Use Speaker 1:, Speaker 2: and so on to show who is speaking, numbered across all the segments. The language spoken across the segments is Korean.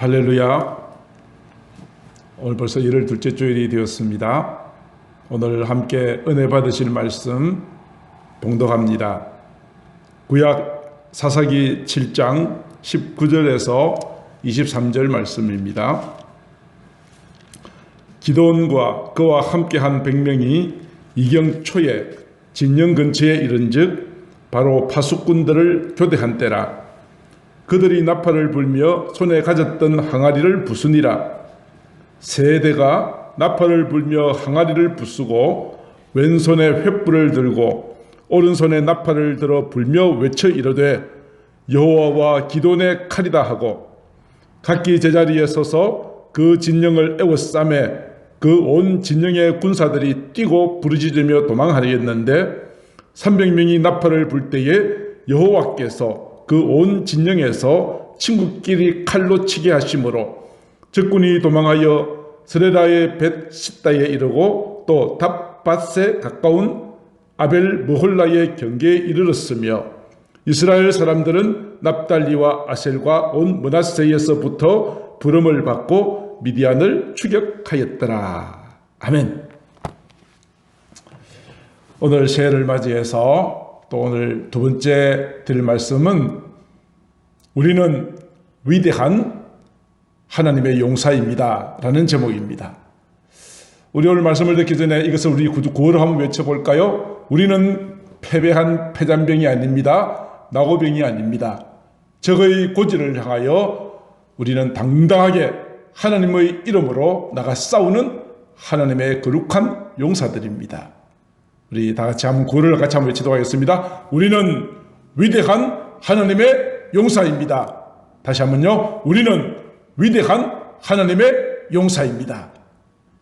Speaker 1: 할렐루야. 오늘 벌써 12째 주일이 되었습니다. 오늘 함께 은혜 받으실 말씀 봉독합니다. 구약 사사기 7장 19절에서 23절 말씀입니다. 기드온과 그와 함께한 100명이 이경 초에 진영 근처에 이른즉 바로 파수꾼들을 교대한 때라. 그들이 나팔을 불며 손에 가졌던 항아리를 부수니라. 세대가 나팔을 불며 항아리를 부수고 왼손에 횃불을 들고 오른손에 나팔을 들어 불며 외쳐 이르되 여호와와 기드온의 칼이다 하고 각기 제자리에 서서 그 진영을 에워싸매 그 온 진영의 군사들이 뛰고 부르짖으며 도망하였는데 300명이 나팔을 불 때에 여호와께서 그 온 진영에서 친구끼리 칼로 치게 하심으로 적군이 도망하여 스레다의 벳시다에 이르고 또 답밧에 가까운 아벨 머홀라의 경계에 이르렀으며 이스라엘 사람들은 납달리와 아셀과 온 므낫세에서부터 부름을 받고 미디안을 추격하였더라. 아멘. 오늘 새해를 맞이해서 또 오늘 두 번째 드릴 말씀은 우리는 위대한 하나님의 용사입니다 라는 제목입니다. 우리 오늘 말씀을 듣기 전에 이것을 우리 구호로 한번 외쳐볼까요? 우리는 패배한 패잔병이 아닙니다. 나고병이 아닙니다. 적의 고지를 향하여 우리는 당당하게 하나님의 이름으로 나가 싸우는 하나님의 거룩한 용사들입니다. 우리 다 같이 한번 구호를 같이 한번 외치도록 하겠습니다. 우리는 위대한 하나님의 용사입니다. 다시 한번요. 우리는 위대한 하나님의 용사입니다.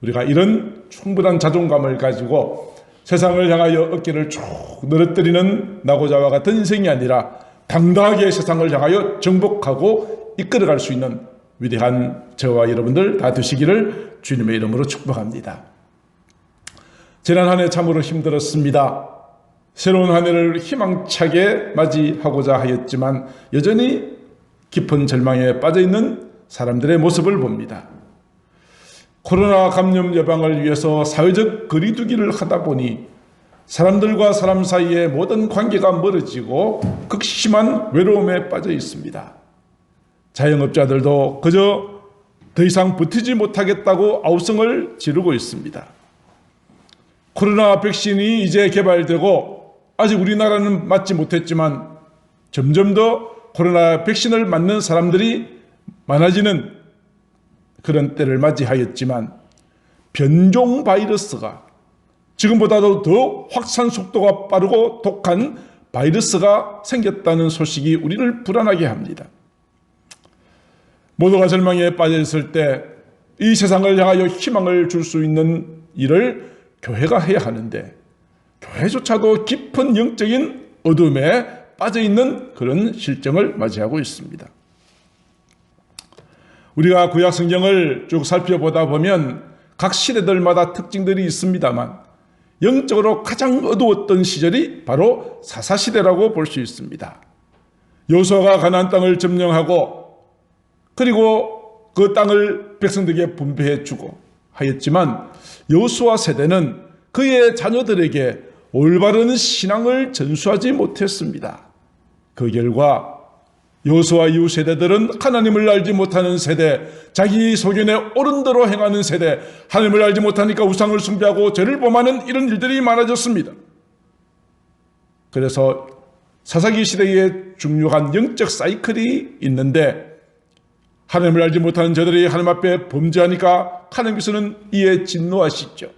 Speaker 1: 우리가 이런 충분한 자존감을 가지고 세상을 향하여 어깨를 쭉 늘어뜨리는 나고자와 같은 인생이 아니라 당당하게 세상을 향하여 정복하고 이끌어갈 수 있는 위대한 저와 여러분들 다 되시기를 주님의 이름으로 축복합니다. 지난 한 해 참으로 힘들었습니다. 새로운 한 해를 희망차게 맞이하고자 하였지만 여전히 깊은 절망에 빠져있는 사람들의 모습을 봅니다. 코로나 감염 예방을 위해서 사회적 거리두기를 하다 보니 사람들과 사람 사이의 모든 관계가 멀어지고 극심한 외로움에 빠져 있습니다. 자영업자들도 그저 더 이상 버티지 못하겠다고 아우성을 지르고 있습니다. 코로나 백신이 이제 개발되고 아직 우리나라는 맞지 못했지만 점점 더 코로나 백신을 맞는 사람들이 많아지는 그런 때를 맞이하였지만 변종 바이러스가 지금보다도 더 확산 속도가 빠르고 독한 바이러스가 생겼다는 소식이 우리를 불안하게 합니다. 모두가 절망에 빠져있을 때 이 세상을 향하여 희망을 줄 수 있는 일을 교회가 해야 하는데 교회조차도 깊은 영적인 어둠에 빠져있는 그런 실정을 맞이하고 있습니다. 우리가 구약 성경을 쭉 살펴보다 보면 각 시대들마다 특징들이 있습니다만 영적으로 가장 어두웠던 시절이 바로 사사시대라고 볼 수 있습니다. 여호수아가 가나안 땅을 점령하고 그리고 그 땅을 백성들에게 분배해 주고 하였지만 여호수아 세대는 그의 자녀들에게 올바른 신앙을 전수하지 못했습니다. 그 결과 여호수아 이후 세대들은 하나님을 알지 못하는 세대, 자기 소견에 옳은 대로 행하는 세대, 하나님을 알지 못하니까 우상을 숭배하고 죄를 범하는 이런 일들이 많아졌습니다. 그래서 사사기 시대에 중요한 영적 사이클이 있는데 하나님을 알지 못하는 저들이 하나님 앞에 범죄하니까 하나님께서는 이에 진노하시죠.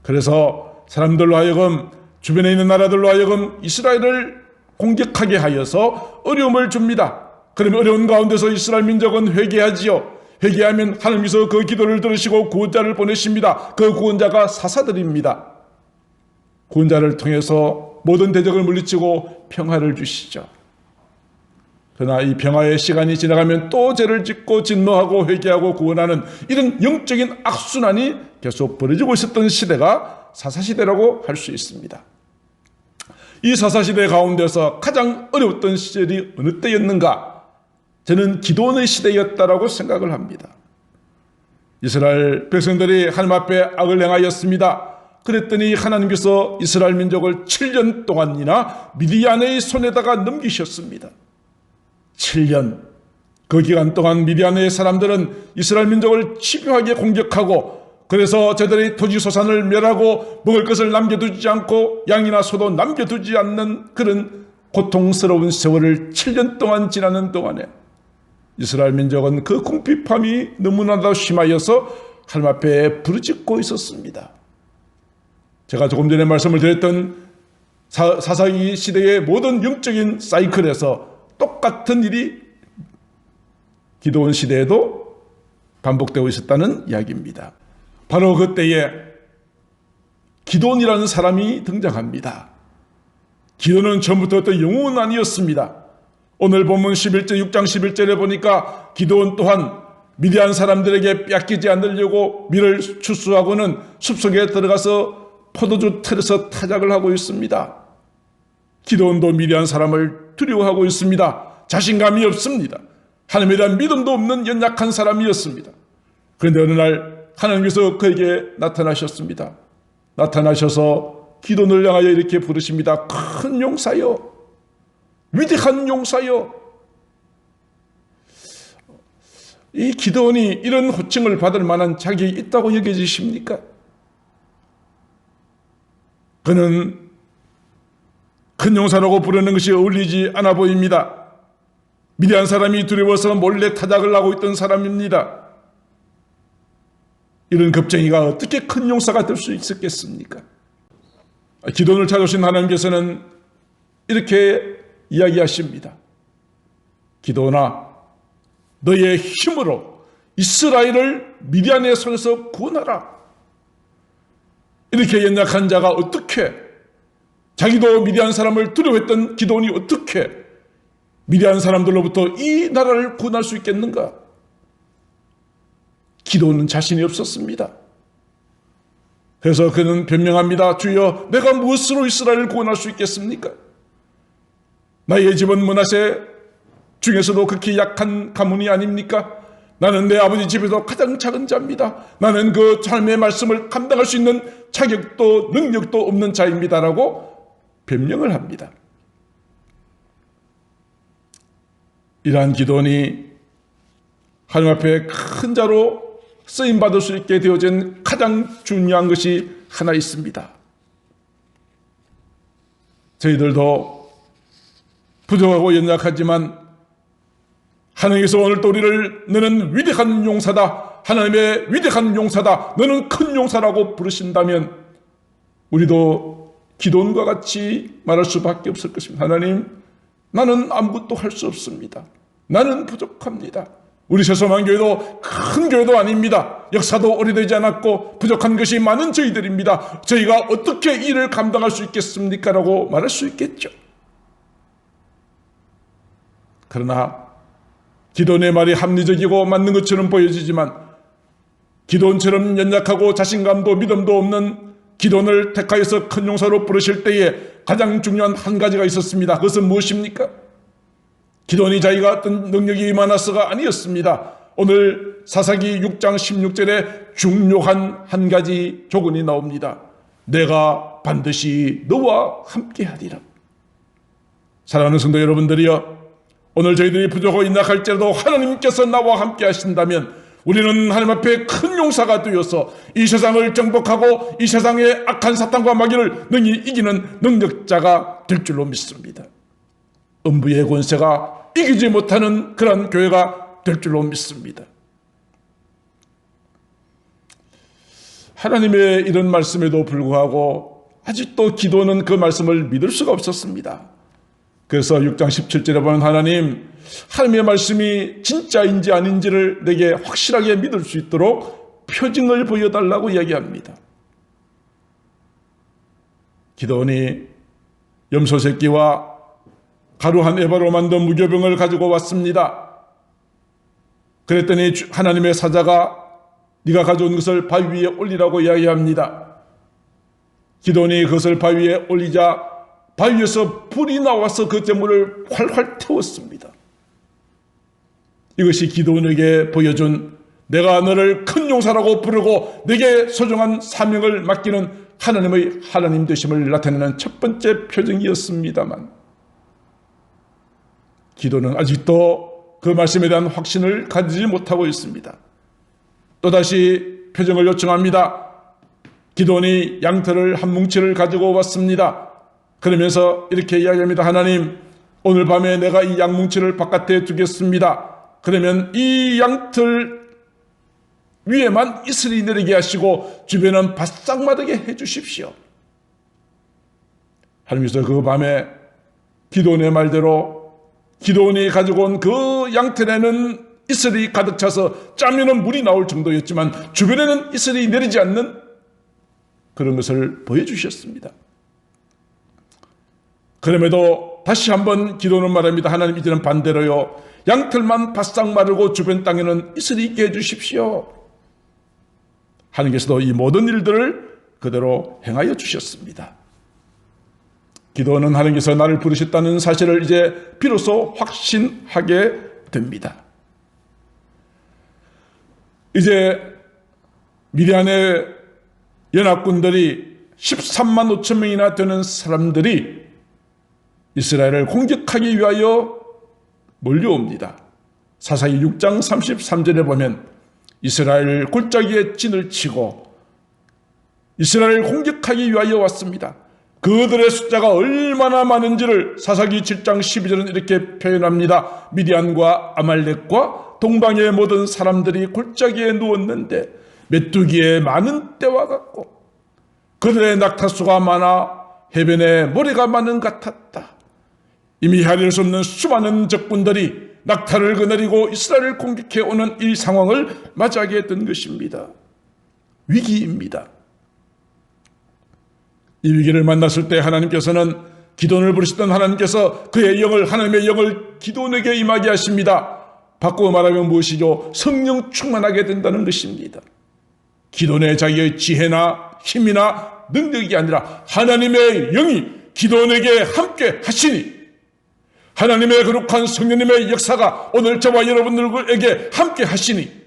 Speaker 1: 그래서 사람들로 하여금 주변에 있는 나라들로 하여금 이스라엘을 공격하게 하여서 어려움을 줍니다. 그러면 어려운 가운데서 이스라엘 민족은 회개하지요. 회개하면 하나님께서 그 기도를 들으시고 구원자를 보내십니다. 그 구원자가 사사들입니다. 구원자를 통해서 모든 대적을 물리치고 평화를 주시죠. 그러나 이 평화의 시간이 지나가면 또 죄를 짓고 진노하고 회개하고 구원하는 이런 영적인 악순환이 계속 벌어지고 있었던 시대가 사사시대라고 할 수 있습니다. 이 사사시대 가운데서 가장 어려웠던 시절이 어느 때였는가? 저는 기도원의 시대였다라고 생각을 합니다. 이스라엘 백성들이 하나님 앞에 악을 행하였습니다. 그랬더니 하나님께서 이스라엘 민족을 7년 동안이나 미디안의 손에다가 넘기셨습니다. 7년. 그 기간 동안 미디안의 사람들은 이스라엘 민족을 집요하게 공격하고, 그래서 저들이 토지소산을 멸하고 먹을 것을 남겨두지 않고 양이나 소도 남겨두지 않는 그런 고통스러운 세월을 7년 동안 지나는 동안에 이스라엘 민족은 그 궁핍함이 너무나도 심하여서 하나님 앞에 부르짖고 있었습니다. 제가 조금 전에 말씀을 드렸던 사사기 시대의 모든 영적인 사이클에서 똑같은 일이 기드온 시대에도 반복되고 있었다는 이야기입니다. 바로 그때에 기드온이라는 사람이 등장합니다. 기드온은 처음부터 어떤 영웅은 아니었습니다. 오늘 본문 11절 6장 11절에 보니까 기드온 또한 미디안 사람들에게 뺏기지 않으려고 밀을 추수하고는 숲속에 들어가서 포도주 틀에서 타작을 하고 있습니다. 기드온도 미디안 사람을 두려워하고 있습니다. 자신감이 없습니다. 하나님에 대한 믿음도 없는 연약한 사람이었습니다. 그런데 어느 날 하나님께서 그에게 나타나셨습니다. 나타나셔서 기드온을 향하여 이렇게 부르십니다. 큰 용사여, 위대한 용사여. 이 기드온이 이런 호칭을 받을 만한 자격이 있다고 여겨지십니까? 그는 큰 용사라고 부르는 것이 어울리지 않아 보입니다. 미디안 사람이 두려워서 몰래 타작을 하고 있던 사람입니다. 이런 겁쟁이가 어떻게 큰 용사가 될 수 있었겠습니까? 기드온을 찾으신 하나님께서는 이렇게 이야기하십니다. 기드온아, 너의 힘으로 이스라엘을 미디안의 손에서 구원하라. 이렇게 연약한 자가 어떻게, 자기도 미디안 사람을 두려워했던 기드온이 어떻게 미디안 사람들로부터 이 나라를 구원할 수 있겠는가? 기드온은 자신이 없었습니다. 그래서 그는 변명합니다. 주여, 내가 무엇으로 이스라엘을 구원할 수 있겠습니까? 나의 집은 므낫세 중에서도 극히 약한 가문이 아닙니까? 나는 내 아버지 집에서 가장 작은 자입니다. 나는 그 삶의 말씀을 감당할 수 있는 자격도 능력도 없는 자입니다라고 변명을 합니다. 이러한 기드온이 하나님 앞에 큰 자로 쓰임받을 수 있게 되어진 가장 중요한 것이 하나 있습니다. 저희들도 부족하고 연약하지만 하나님께서 오늘도 우리를 너는 위대한 용사다, 하나님의 위대한 용사다, 너는 큰 용사라고 부르신다면 우리도 기드온과 같이 말할 수밖에 없을 것입니다. 하나님, 나는 아무것도 할 수 없습니다. 나는 부족합니다. 우리 새소만 교회도 큰 교회도 아닙니다. 역사도 오래되지 않았고 부족한 것이 많은 저희들입니다. 저희가 어떻게 일을 감당할 수 있겠습니까? 라고 말할 수 있겠죠. 그러나 기드온의 말이 합리적이고 맞는 것처럼 보여지지만 기드온처럼 연약하고 자신감도 믿음도 없는 기드온을 택하여서 큰 용사로 부르실 때에 가장 중요한 한 가지가 있었습니다. 그것은 무엇입니까? 기드온이 자기가 어떤 능력이 많아서가 아니었습니다. 오늘 사사기 6장 16절에 중요한 한 가지 조건이 나옵니다. 내가 반드시 너와 함께하리라. 사랑하는 성도 여러분들이여, 오늘 저희들이 부족하고 연약할지라도 하나님께서 나와 함께 하신다면 우리는 하나님 앞에 큰 용사가 되어서 이 세상을 정복하고 이 세상의 악한 사탄과 마귀를 능히 이기는 능력자가 될 줄로 믿습니다. 음부의 권세가 이기지 못하는 그런 교회가 될 줄로 믿습니다. 하나님의 이런 말씀에도 불구하고 아직도 기도는 그 말씀을 믿을 수가 없었습니다. 그래서 6장 17절에 보면 하나님의 말씀이 진짜인지 아닌지를 내게 확실하게 믿을 수 있도록 표징을 보여달라고 이야기합니다. 기드온이 염소 새끼와 가루 한 에바로 만든 무교병을 가지고 왔습니다. 그랬더니 하나님의 사자가 네가 가져온 것을 바위 위에 올리라고 이야기합니다. 기드온이 그것을 바위 위에 올리자 바위에서 불이 나와서 그 재물을 활활 태웠습니다. 이것이 기도원에게 보여준 내가 너를 큰 용사라고 부르고 내게 소중한 사명을 맡기는 하나님의 하나님 되심을 나타내는 첫 번째 표정이었습니다만, 기도는 아직도 그 말씀에 대한 확신을 가지지 못하고 있습니다. 또다시 표정을 요청합니다. 기도원이 양털을 한 뭉치를 가지고 왔습니다. 그러면서 이렇게 이야기합니다. 하나님, 오늘 밤에 내가 이 양뭉치를 바깥에 두겠습니다. 그러면 이 양털 위에만 이슬이 내리게 하시고 주변은 바싹 마르게 해주십시오. 하나님께서 그 밤에 기도원의 말대로 기도원이 가지고 온 그 양털에는 이슬이 가득 차서 짜면은 물이 나올 정도였지만 주변에는 이슬이 내리지 않는 그런 것을 보여주셨습니다. 그럼에도 다시 한번 기도는 말합니다. 하나님, 이제는 반대로요, 양털만 바싹 마르고 주변 땅에는 이슬이 있게 해주십시오. 하나님께서도 이 모든 일들을 그대로 행하여 주셨습니다. 기도는 하나님께서 나를 부르셨다는 사실을 이제 비로소 확신하게 됩니다. 이제 미디안의 연합군들이 13만 5천 명이나 되는 사람들이 이스라엘을 공격하기 위하여 몰려옵니다. 사사기 6장 33절에 보면 이스라엘 골짜기에 진을 치고 이스라엘을 공격하기 위하여 왔습니다. 그들의 숫자가 얼마나 많은지를 사사기 7장 12절은 이렇게 표현합니다. 미디안과 아말렉과 동방의 모든 사람들이 골짜기에 누웠는데 메뚜기의 많은 때와 같고 그들의 낙타수가 많아 해변에 모래가 많은 같았다. 이미 헤아릴 수 없는 수많은 적군들이 낙타를 거느리고 이스라엘을 공격해 오는 이 상황을 맞이하게 된 것입니다. 위기입니다. 이 위기를 만났을 때 하나님께서는 기도원을 부르시던 하나님께서 그의 영을, 하나님의 영을 기도원에게 임하게 하십니다. 바꾸어 말하면 무엇이죠? 성령 충만하게 된다는 것입니다. 기도원의 자기의 지혜나 힘이나 능력이 아니라 하나님의 영이 기도원에게 함께 하시니 하나님의 거룩한 성령님의 역사가 오늘 저와 여러분들에게 함께 하시니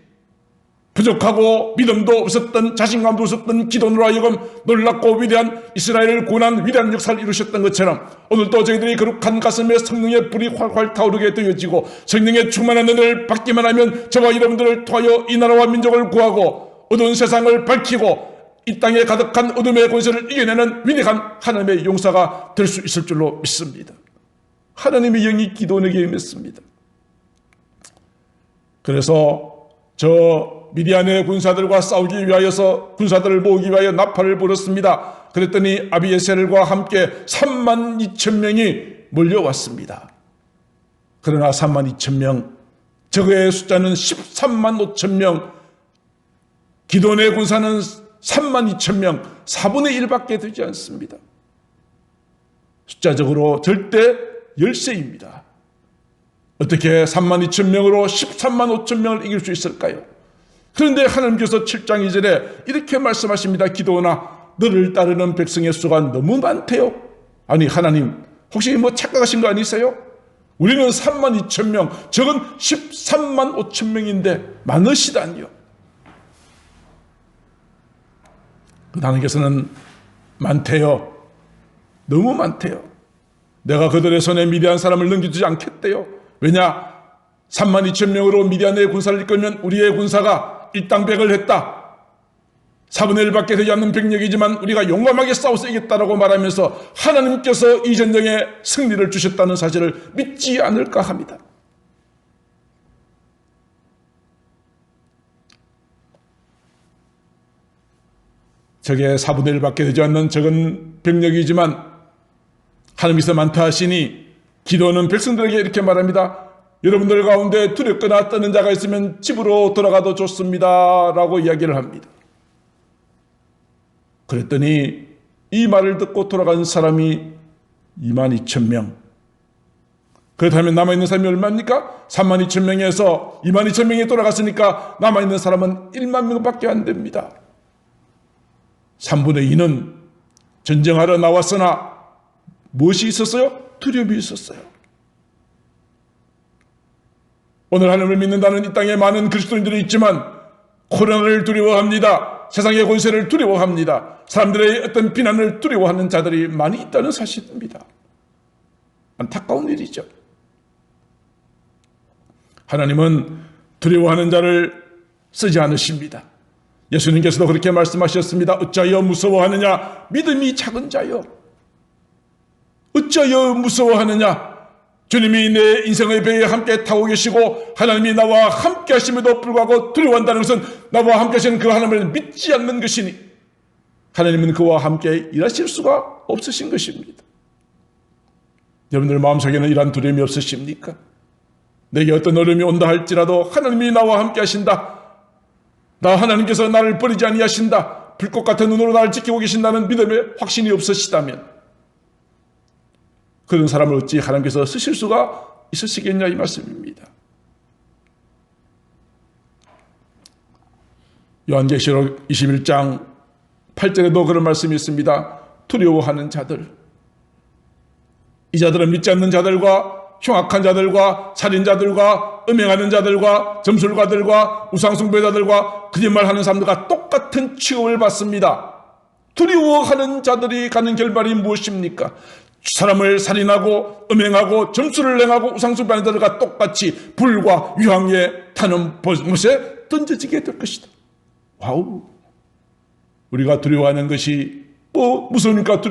Speaker 1: 부족하고 믿음도 없었던, 자신감도 없었던 기도원으로 하여금 놀랍고 위대한 이스라엘을 구원한 위대한 역사를 이루셨던 것처럼 오늘도 저희들이 거룩한 가슴에 성령의 불이 활활 타오르게 되어지고 성령의 충만한 은혜를 받기만 하면 저와 여러분들을 통하여 이 나라와 민족을 구하고 어두운 세상을 밝히고 이 땅에 가득한 어둠의 권세를 이겨내는 위대한 하나님의 용사가 될 수 있을 줄로 믿습니다. 하나님의 영이 기도원에게 임했습니다. 그래서 저 미디안의 군사들과 싸우기 위하여서 군사들을 모으기 위하여 나팔을 불었습니다. 그랬더니 아비에셀과 함께 3만 2천 명이 몰려왔습니다. 그러나 3만 2천 명, 적의 숫자는 13만 5천 명, 기도원의 군사는 3만 2천 명, 4분의 1밖에 되지 않습니다. 숫자적으로 절대 열세입니다. 어떻게 3만 2천 명으로 13만 5천 명을 이길 수 있을까요? 그런데 하나님께서 7장 2절에 이렇게 말씀하십니다. 기도원아, 너를 따르는 백성의 수가 너무 많대요. 아니 하나님, 혹시 뭐 착각하신 거 아니세요? 우리는 3만 2천 명, 적은 13만 5천 명인데 많으시다니요. 하나님께서는 많대요. 너무 많대요. 내가 그들의 손에 미디안 사람을 넘겨주지 않겠대요. 왜냐? 3만 2천 명으로 미디안의 군사를 이끌면 우리의 군사가 일당백을 했다. 4분의 1밖에 되지 않는 병력이지만 우리가 용감하게 싸워서 이겼다라고 말하면서 하나님께서 이 전쟁에 승리를 주셨다는 사실을 믿지 않을까 합니다. 적의 4분의 1밖에 되지 않는 적은 병력이지만 하나님께서 많다 하시니 기도는 백성들에게 이렇게 말합니다. 여러분들 가운데 두렵거나 떠는 자가 있으면 집으로 돌아가도 좋습니다 라고 이야기를 합니다. 그랬더니 이 말을 듣고 돌아간 사람이 2만 2천 명. 그렇다면 남아있는 사람이 얼마입니까? 3만 2천 명에서 2만 2천 명이 돌아갔으니까 남아있는 사람은 1만 명밖에 안 됩니다. 3분의 2는 전쟁하러 나왔으나 무엇이 있었어요? 두려움이 있었어요. 오늘 하나님을 믿는다는 이 땅에 많은 그리스도인들이 있지만 코로나를 두려워합니다. 세상의 권세를 두려워합니다. 사람들의 어떤 비난을 두려워하는 자들이 많이 있다는 사실입니다. 안타까운 일이죠. 하나님은 두려워하는 자를 쓰지 않으십니다. 예수님께서도 그렇게 말씀하셨습니다. 어찌하여 무서워하느냐? 믿음이 작은 자여. 어찌하여 무서워하느냐? 주님이 내 인생의 배에 함께 타고 계시고 하나님이 나와 함께 하심에도 불구하고 두려워한다는 것은 나와 함께 하시는 그 하나님을 믿지 않는 것이니 하나님은 그와 함께 일하실 수가 없으신 것입니다. 여러분들 마음속에는 이러한 두려움이 없으십니까? 내게 어떤 어려움이 온다 할지라도 하나님이 나와 함께 하신다. 나 하나님께서 나를 버리지 아니하신다. 불꽃 같은 눈으로 나를 지키고 계신다는 믿음의 확신이 없으시다면 그런 사람을 어찌 하나님께서 쓰실 수가 있으시겠냐 이 말씀입니다. 요한계시록 21장 8절에도 그런 말씀이 있습니다. 두려워하는 자들, 이 자들은 믿지 않는 자들과 흉악한 자들과 살인자들과 음행하는 자들과 점술가들과 우상숭배자들과 거짓말하는 사람들과 똑같은 취급을 받습니다. 두려워하는 자들이 가는 결말이 무엇입니까? 사람을 살인하고 음행하고 점술을 행하고 우상숭배하는 자들과 똑같이 불과 유황에 타는 못에 던져지게 될 것이다. 와우! 우리가 두려워하는 것이 무서우니까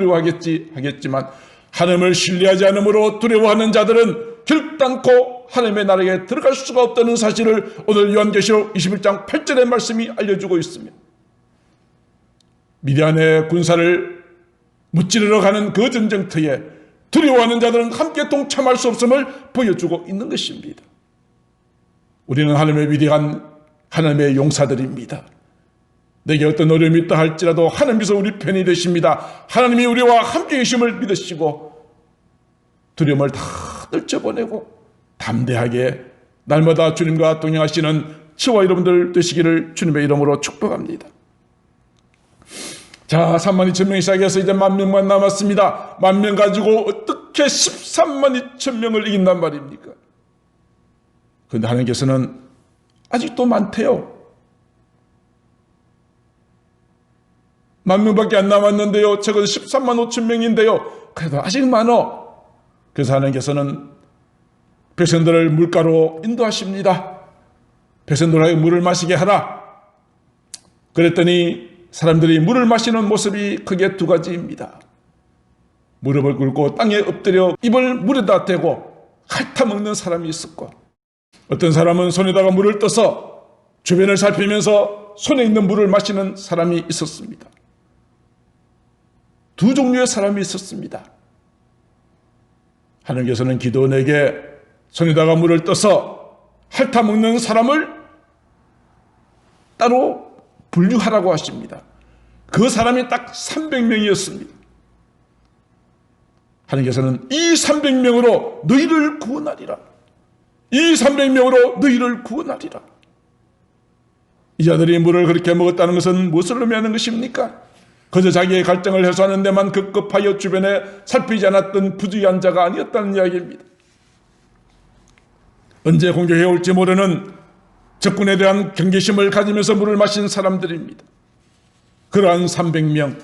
Speaker 1: 하겠지만 하나님을 신뢰하지 않으므로 두려워하는 자들은 결단코 하나님의 나라에 들어갈 수가 없다는 사실을 오늘 요한계시록 21장 8절의 말씀이 알려주고 있습니다. 미디안의 군사를 무찌르러 가는 그 전쟁터에 두려워하는 자들은 함께 동참할 수 없음을 보여주고 있는 것입니다. 우리는 하나님의 위대한 하나님의 용사들입니다. 내게 어떤 어려움이 있다 할지라도 하나님께서 우리 편이 되십니다. 하나님이 우리와 함께 계심을 믿으시고 두려움을 다 떨쳐보내고 담대하게 날마다 주님과 동행하시는 저와 여러분들 되시기를 주님의 이름으로 축복합니다. 자, 32,000명이 시작해서 이제 10,000명만 남았습니다. 10,000명 가지고 어떻게 132,000명을 이긴단 말입니까? 그런데 하나님께서는 아직도 많대요. 10,000명밖에 안 남았는데요. 적어도 135,000명인데요. 그래도 아직 많어. 그래서 하나님께서는 백성들을 물가로 인도하십니다. 백성들에게 물을 마시게 하라. 그랬더니 사람들이 물을 마시는 모습이 크게 두 가지입니다. 무릎을 꿇고 땅에 엎드려 입을 물에다 대고 핥아먹는 사람이 있었고, 어떤 사람은 손에다가 물을 떠서 주변을 살피면서 손에 있는 물을 마시는 사람이 있었습니다. 두 종류의 사람이 있었습니다. 하나님께서는 기도원에게 손에다가 물을 떠서 핥아먹는 사람을 따로 분류하라고 하십니다. 그 사람이 딱 300명이었습니다. 하나님께서는 이 300명으로 너희를 구원하리라. 이 300명으로 너희를 구원하리라. 이 자들이 물을 그렇게 먹었다는 것은 무엇을 의미하는 것입니까? 그저 자기의 갈증을 해소하는 데만 급급하여 주변에 살피지 않았던 부주의한 자가 아니었다는 이야기입니다. 언제 공격해 올지 모르는 적군에 대한 경계심을 가지면서 물을 마신 사람들입니다. 그러한 300명,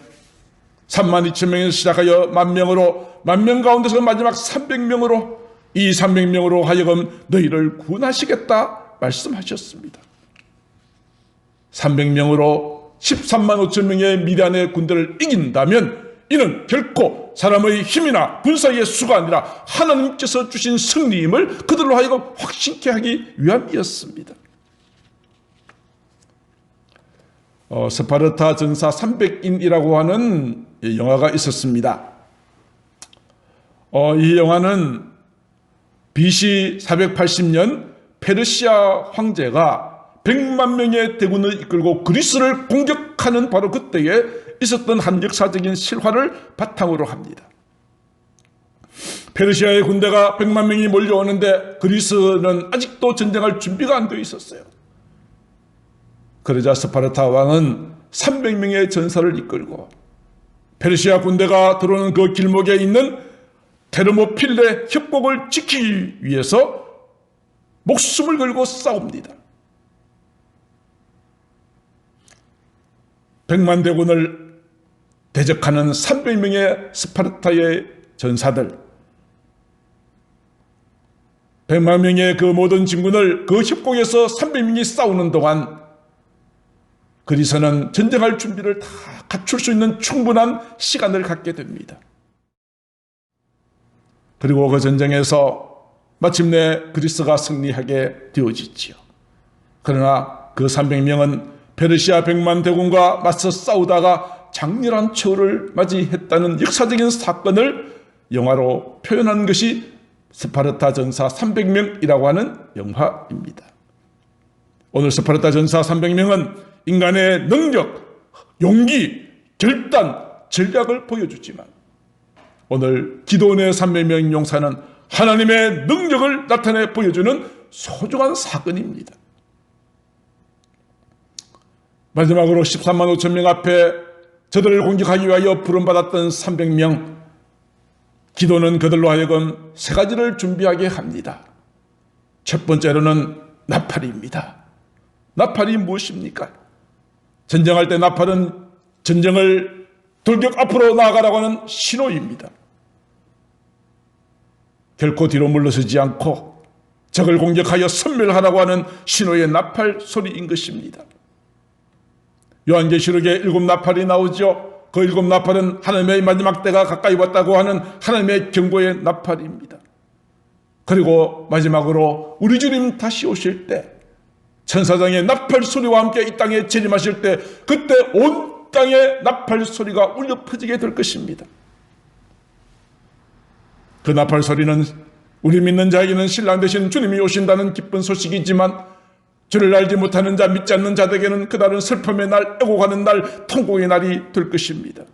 Speaker 1: 32,000명에서 시작하여 10,000명으로, 10,000명 가운데서 마지막 300명으로, 이 300명으로 하여금 너희를 구원하시겠다 말씀하셨습니다. 300명으로 135,000명의 미디안의 군대를 이긴다면 이는 결코 사람의 힘이나 군사의 수가 아니라 하나님께서 주신 승리임을 그들로 하여금 확신케 하기 위함이었습니다. 스파르타 전사 300인이라고 하는 영화가 있었습니다. 이 영화는 BC 480년 페르시아 황제가 100만 명의 대군을 이끌고 그리스를 공격하는 바로 그때에 있었던 한 역사적인 실화를 바탕으로 합니다. 페르시아의 군대가 100만 명이 몰려오는데 그리스는 아직도 전쟁할 준비가 안 되어 있었어요. 그러자 스파르타 왕은 300명의 전사를 이끌고 페르시아 군대가 들어오는 그 길목에 있는 테르모필레 협곡을 지키기 위해서 목숨을 걸고 싸웁니다. 100만 대군을 대적하는 300명의 스파르타의 전사들, 100만 명의 그 모든 진군을 그 협곡에서 300명이 싸우는 동안 그리스는 전쟁할 준비를 다 갖출 수 있는 충분한 시간을 갖게 됩니다. 그리고 그 전쟁에서 마침내 그리스가 승리하게 되어지지요. 그러나 그 300명은 페르시아 100만 대군과 맞서 싸우다가 장렬한 최후를 맞이했다는 역사적인 사건을 영화로 표현한 것이 스파르타 전사 300명이라고 하는 영화입니다. 오늘 스파르타 전사 300명은 인간의 능력, 용기, 결단, 전략을 보여주지만 오늘 기도원의 300명 용사는 하나님의 능력을 나타내 보여주는 소중한 사건입니다. 마지막으로 13만 5천 명 앞에 저들을 공격하기 위하여 부름받았던 300명, 기도는 그들로 하여금 세 가지를 준비하게 합니다. 첫 번째로는 나팔입니다. 나팔이 무엇입니까? 전쟁할 때 나팔은 전쟁을 돌격 앞으로 나아가라고 하는 신호입니다. 결코 뒤로 물러서지 않고 적을 공격하여 섬멸하라고 하는 신호의 나팔 소리인 것입니다. 요한계시록에 7 나팔이 나오죠. 그 7 나팔은 하나님의 마지막 때가 가까이 왔다고 하는 하나님의 경고의 나팔입니다. 그리고 마지막으로 우리 주님 다시 오실 때 천사장의 나팔 소리와 함께 이 땅에 재림하실 때 그때 온 땅에 나팔 소리가 울려 퍼지게 될 것입니다. 그 나팔 소리는 우리 믿는 자에게는 신랑 되신 주님이 오신다는 기쁜 소식이지만 주를 알지 못하는 자, 믿지 않는 자들에게는 그날은 슬픔의 날, 애고가는 날, 통곡의 날이 될 것입니다.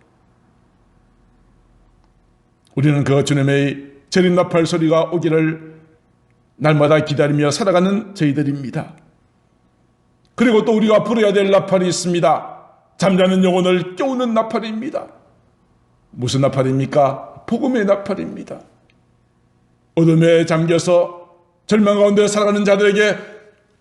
Speaker 1: 우리는 그 주님의 재림 나팔 소리가 오기를 날마다 기다리며 살아가는 저희들입니다. 그리고 또 우리가 부려야 될 나팔이 있습니다. 잠자는 영혼을 깨우는 나팔입니다. 무슨 나팔입니까? 복음의 나팔입니다. 어둠에 잠겨서 절망 가운데 살아가는 자들에게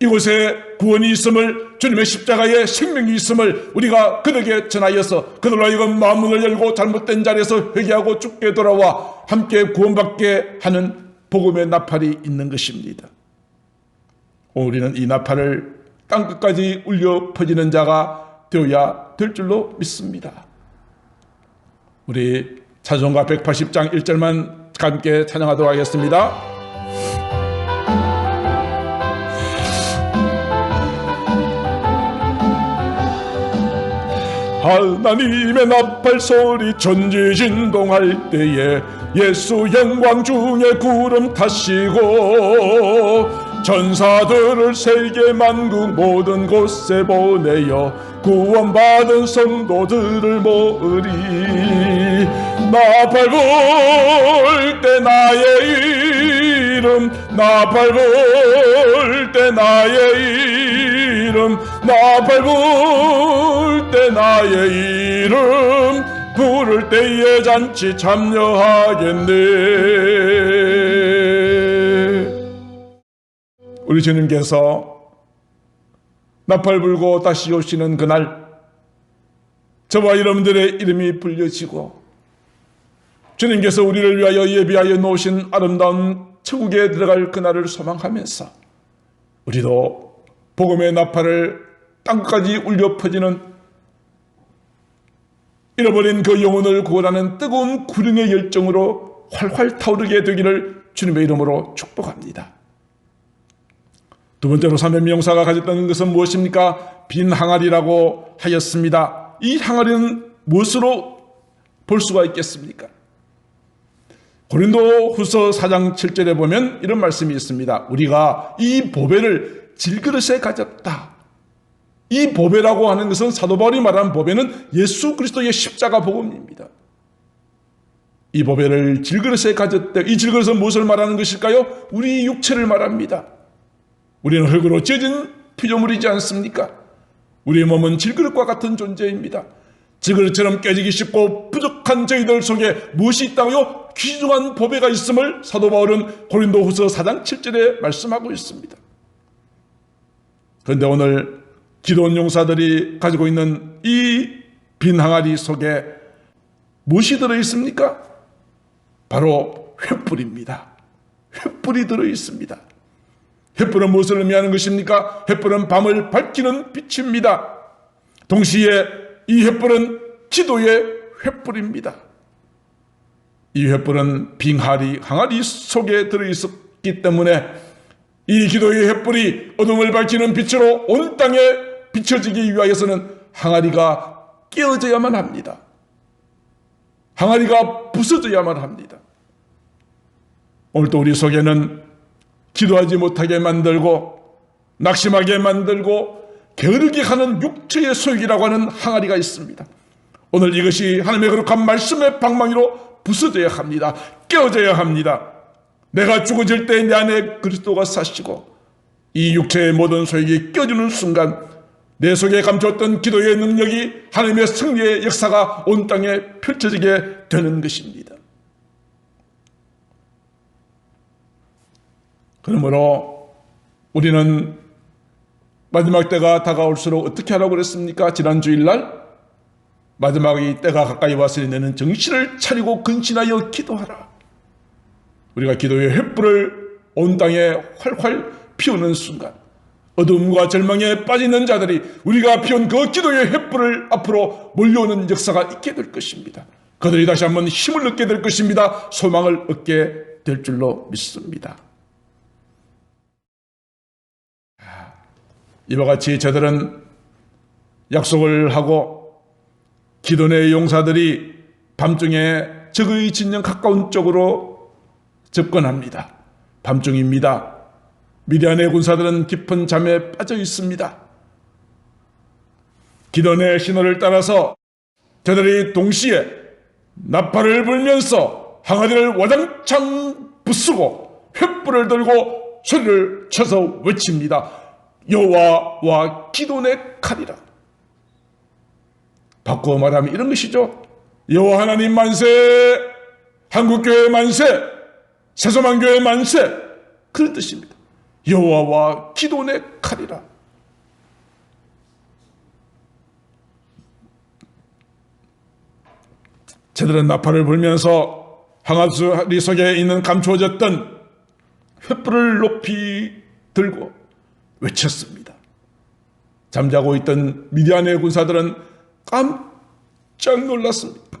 Speaker 1: 이곳에 구원이 있음을, 주님의 십자가에 생명이 있음을 우리가 그들에게 전하여서 그들로 하여금 마음문을 열고 잘못된 자리에서 회개하고 죽게 돌아와 함께 구원받게 하는 복음의 나팔이 있는 것입니다. 우리는 이 나팔을 땅끝까지 울려 퍼지는 자가 되어야 될 줄로 믿습니다. 우리 찬송가 180장 1절만 함께 찬양하도록 하겠습니다. 하나님의 나팔 소리 전지진동할 때에 예수 영광 중에 구름 타시고 전사들을 세계 만국 모든 곳에 보내어 구원받은 성도들을 모으리. 나팔 불 때 나의 이름, 나팔 불 때 나의 이름, 나팔 불 때 나의 이름, 부를 때에 잔치 참여하겠네. 우리 주님께서 나팔 불고 다시 오시는 그날 저와 여러분들의 이름이 불려지고 주님께서 우리를 위하여 예비하여 놓으신 아름다운 천국에 들어갈 그날을 소망하면서 우리도 복음의 나팔을 땅까지 울려 퍼지는 잃어버린 그 영혼을 구원하는 뜨거운 구령의 열정으로 활활 타오르게 되기를 주님의 이름으로 축복합니다. 두 번째로 300명 용사가 가졌던 것은 무엇입니까? 빈 항아리라고 하였습니다. 이 항아리는 무엇으로 볼 수가 있겠습니까? 고린도 후서 4장 7절에 보면 이런 말씀이 있습니다. 우리가 이 보배를 질그릇에 가졌다. 이 보배라고 하는 것은 사도 바울이 말하는 보배는 예수 그리스도의 십자가 복음입니다. 이 보배를 질그릇에 가졌다. 이 질그릇은 무엇을 말하는 것일까요? 우리 육체를 말합니다. 우리는 흙으로 지어진 피조물이지 않습니까? 우리의 몸은 질그릇과 같은 존재입니다. 지그릇처럼 깨지기 쉽고 부족한 저희들 속에 무엇이 있다고요? 귀중한 보배가 있음을 사도 바울은 고린도후서 4장 7절에 말씀하고 있습니다. 그런데 오늘 기도원 용사들이 가지고 있는 이 빈 항아리 속에 무엇이 들어있습니까? 바로 횃불입니다. 횃불이 들어있습니다. 횃불은 무엇을 의미하는 것입니까? 횃불은 밤을 밝히는 빛입니다. 동시에 이 횃불은 기도의 횃불입니다. 이 횃불은 빈 항아리 속에 들어있었기 때문에 이 기도의 횃불이 어둠을 밝히는 빛으로 온 땅에 비춰지기 위하여서는 항아리가 깨어져야만 합니다. 항아리가 부서져야만 합니다. 오늘도 우리 속에는 기도하지 못하게 만들고 낙심하게 만들고 게으르게 하는 육체의 소욕이라고 하는 항아리가 있습니다. 오늘 이것이 하나님의 거룩한 말씀의 방망이로 부서져야 합니다. 깨어져야 합니다. 내가 죽어질 때 내 안에 그리스도가 사시고 이 육체의 모든 소욕이 깨어지는 순간 내 속에 감췄던 기도의 능력이 하나님의 승리의 역사가 온 땅에 펼쳐지게 되는 것입니다. 그러므로 우리는 마지막 때가 다가올수록 어떻게 하라고 그랬습니까? 지난 주일날 마지막이 때가 가까이 왔으니 너는 정신을 차리고 근신하여 기도하라. 우리가 기도의 횃불을 온 땅에 활활 피우는 순간 어둠과 절망에 빠지는 자들이 우리가 피운 그 기도의 횃불을 앞으로 몰려오는 역사가 있게 될 것입니다. 그들이 다시 한번 힘을 얻게 될 것입니다. 소망을 얻게 될 줄로 믿습니다. 이와 같이 저들은 약속을 하고 기도의 용사들이 밤중에 적의 진영 가까운 쪽으로 접근합니다. 밤중입니다. 미디안의 군사들은 깊은 잠에 빠져 있습니다. 기도의 신호를 따라서 저들이 동시에 나팔을 불면서 항아리를 와장창 부수고 횃불을 들고 소리를 쳐서 외칩니다. 여호와와 기도의 칼이라. 바꾸어 말하면 이런 것이죠. 여호와 하나님 만세, 한국교회 만세, 세소만교회 만세, 그런 뜻입니다. 여호와와 기도의 칼이라. 저들은 나팔을 불면서 항아리 속에 있는 감추어졌던 횃불을 높이 들고 외쳤습니다. 잠자고 있던 미디안의 군사들은 깜짝 놀랐습니다.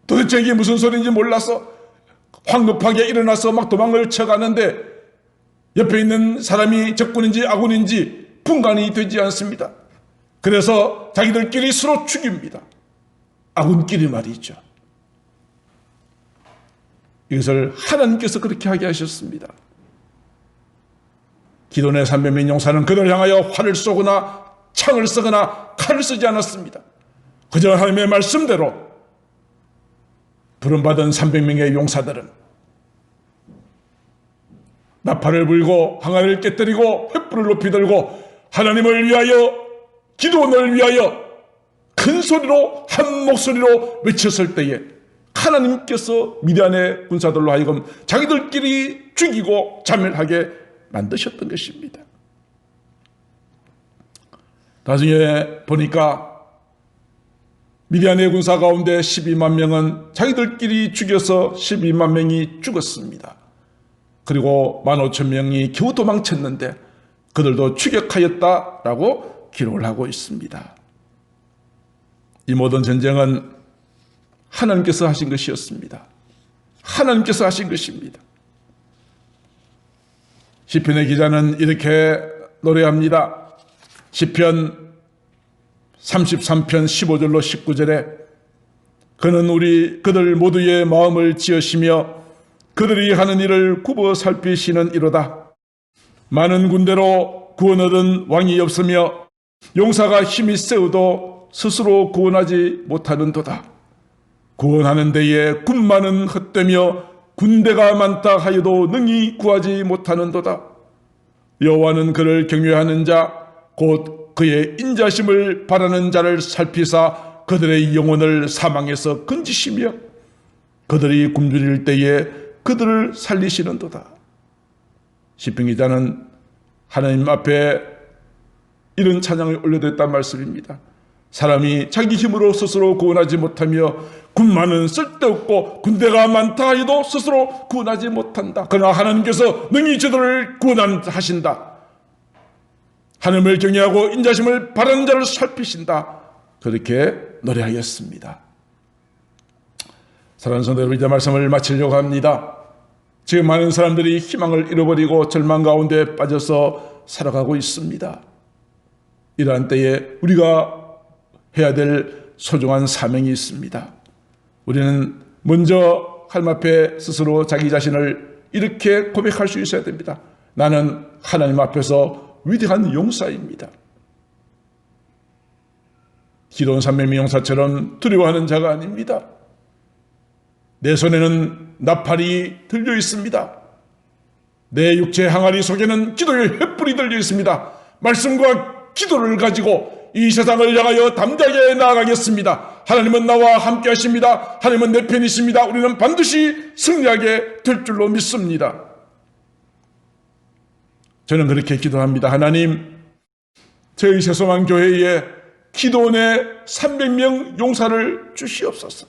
Speaker 1: 도대체 이게 무슨 소리인지 몰라서 황급하게 일어나서 막 도망을 쳐가는데 옆에 있는 사람이 적군인지 아군인지 분간이 되지 않습니다. 그래서 자기들끼리 서로 죽입니다. 아군끼리 말이죠. 이것을 하나님께서 그렇게 하게 하셨습니다. 기도의 300명 용사는 그들을 향하여 활을 쏘거나 창을 쓰거나 칼을 쓰지 않았습니다. 그저 하나님의 말씀대로 부름받은 300명의 용사들은 나팔을 불고 항아리를 깨뜨리고 횃불을 높이 들고 하나님을 위하여 기도원을 위하여 큰 소리로 한 목소리로 외쳤을 때에 하나님께서 미디안의 군사들로 하여금 자기들끼리 죽이고 자멸하게 만드셨던 것입니다. 나중에 보니까 미디안의 군사 가운데 12만 명은 자기들끼리 죽여서 12만 명이 죽었습니다. 그리고 15,000명이 겨우 도망쳤는데 그들도 추격하였다라고 기록을 하고 있습니다. 이 모든 전쟁은 하나님께서 하신 것이었습니다. 하나님께서 하신 것입니다. 시편의 기자는 이렇게 노래합니다. 시편 33편 15절로 19절에 그는 그들 모두의 마음을 지으시며 그들이 하는 일을 굽어 살피시는 이로다. 많은 군대로 구원 얻은 왕이 없으며 용사가 힘이 세어도 스스로 구원하지 못하는도다. 구원하는 데에 군마는 헛되며 군대가 많다 하여도 능히 구하지 못하는도다. 여호와는 그를 경외하는 자 곧 그의 인자심을 바라는 자를 살피사 그들의 영혼을 사망에서 건지시며 그들이 굶주릴 때에 그들을 살리시는도다. 시편 기자는 하나님 앞에 이런 찬양을 올려드렸단 말씀입니다. 사람이 자기 힘으로 스스로 구원하지 못하며 군마는 쓸데없고 군대가 많다 해도 스스로 구원하지 못한다. 그러나 하나님께서 능히 저들을 구원하신다. 하나님을 경외하고 인자심을 바라는 자를 살피신다. 그렇게 노래하였습니다. 사랑하는 성도 여러분, 이제 말씀을 마치려고 합니다. 지금 많은 사람들이 희망을 잃어버리고 절망 가운데 빠져서 살아가고 있습니다. 이러한 때에 우리가 해야 될 소중한 사명이 있습니다. 우리는 먼저 하나님 앞에 스스로 자기 자신을 이렇게 고백할 수 있어야 됩니다. 나는 하나님 앞에서 위대한 용사입니다. 기도원 300명 용사처럼 두려워하는 자가 아닙니다. 내 손에는 나팔이 들려 있습니다. 내 육체 항아리 속에는 기도의 횃불이 들려 있습니다. 말씀과 기도를 가지고 이 세상을 향하여 담대하게 나아가겠습니다. 하나님은 나와 함께 하십니다. 하나님은 내 편이십니다. 우리는 반드시 승리하게 될 줄로 믿습니다. 저는 그렇게 기도합니다. 하나님, 저희 새소망 교회에 기도원의 300명 용사를 주시옵소서.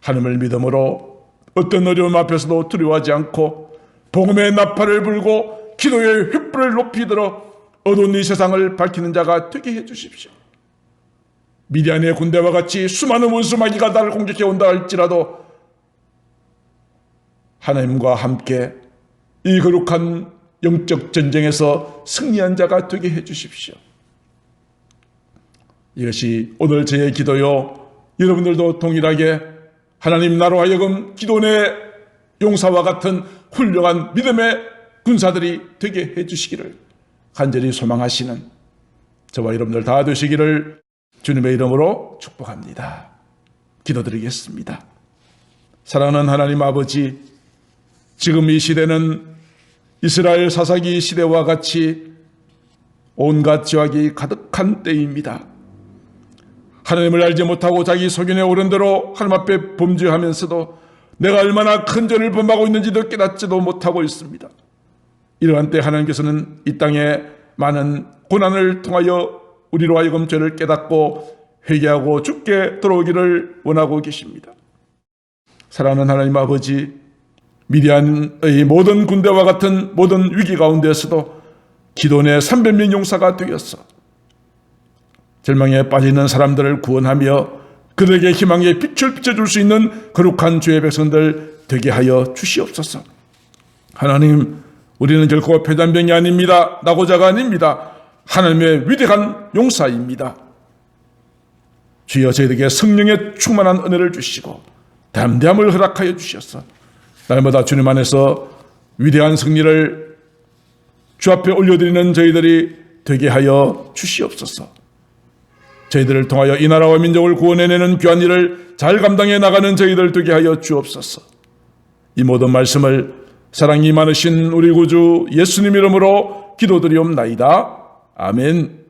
Speaker 1: 하나님을 믿음으로 어떤 어려움 앞에서도 두려워하지 않고 복음의 나팔을 불고 기도의 횃불을 높이 들어 어두운 이 세상을 밝히는 자가 되게 해주십시오. 미디안의 군대와 같이 수많은 원수마귀가 나를 공격해 온다 할지라도 하나님과 함께 이 거룩한 영적 전쟁에서 승리한 자가 되게 해주십시오. 이것이 오늘 저의 기도요. 여러분들도 동일하게 하나님 나로 하여금 기도원의 용사와 같은 훌륭한 믿음의 군사들이 되게 해주시기를 간절히 소망하시는 저와 여러분들 다 되시기를 주님의 이름으로 축복합니다. 기도드리겠습니다. 사랑하는 하나님 아버지, 지금 이 시대는 이스라엘 사사기 시대와 같이 온갖 죄악이 가득한 때입니다. 하나님을 알지 못하고 자기 소견에 오른 대로 하나님 앞에 범죄하면서도 내가 얼마나 큰 죄를 범하고 있는지도 깨닫지도 못하고 있습니다. 이러한 때 하나님께서는 이 땅에 많은 고난을 통하여 우리로 하여금 죄를 깨닫고 회개하고 주께 들어오기를 원하고 계십니다. 사랑하는 하나님 아버지, 미디안의 모든 군대와 같은 모든 위기 가운데서도 기도원의 300명 용사가 되었어 절망에 빠지는 사람들을 구원하며 그들에게 희망의 빛을 비춰줄 수 있는 거룩한 주의 백성들 되게 하여 주시옵소서. 하나님, 우리는 결코 패잔병이 아닙니다. 낙오자가 아닙니다. 하나님의 위대한 용사입니다. 주여, 저희에게 성령의 충만한 은혜를 주시고 담대함을 허락하여 주셔서 날마다 주님 안에서 위대한 승리를 주 앞에 올려드리는 저희들이 되게 하여 주시옵소서. 저희들을 통하여 이 나라와 민족을 구원해내는 귀한 일을 잘 감당해 나가는 저희들 되게 하여 주옵소서. 이 모든 말씀을 사랑이 많으신 우리 구주 예수님 이름으로 기도드리옵나이다. 아멘.